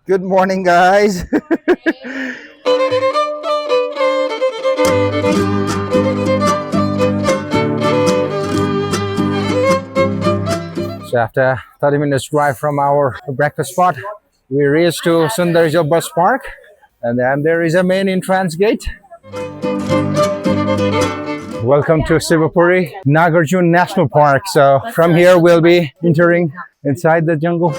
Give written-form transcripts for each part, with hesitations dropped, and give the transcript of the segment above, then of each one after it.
Good morning, guys. So after 30 minutes drive from our breakfast spot, we reached to Sundarijal bus park, and then there is a main entrance gate. Welcome to Shivapuri National Park. So from here we'll be entering inside the jungle.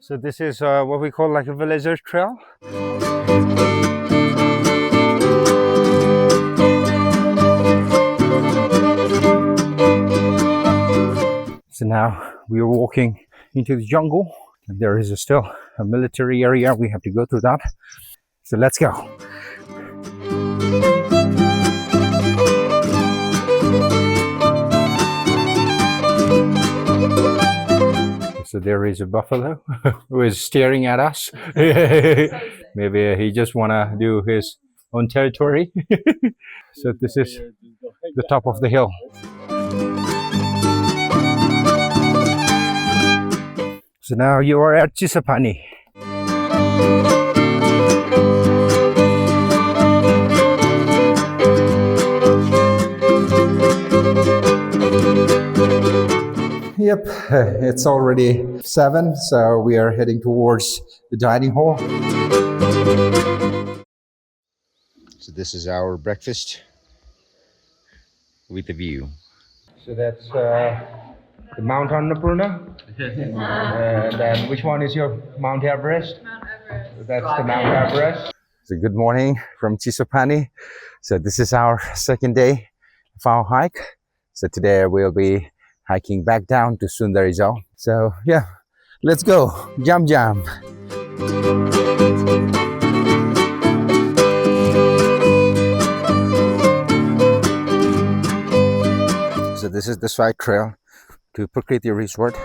So this is what we call like a villager trail. So now we are walking into the jungle, and there is still a military area. We have to go through that. So let's go. So there is a buffalo who is staring at us. Maybe he just wanna do his own territory. So this is the top of the hill. So now you are at Chisapani. Yep, it's already 7, so we are heading towards the dining hall. So this is our breakfast with a view. So that's the Mount Annapurna. And then which one is your Mount Everest? Mount Everest. So that's the Mount Everest. So good morning from Chisapani. So this is our second day of our hike. So today we'll be hiking back down to Sundarijal. So yeah, let's go. Jam jam. So this is the side trail to Prakriti Resort.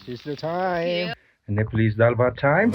It's the time. Nepalese dal bhat time.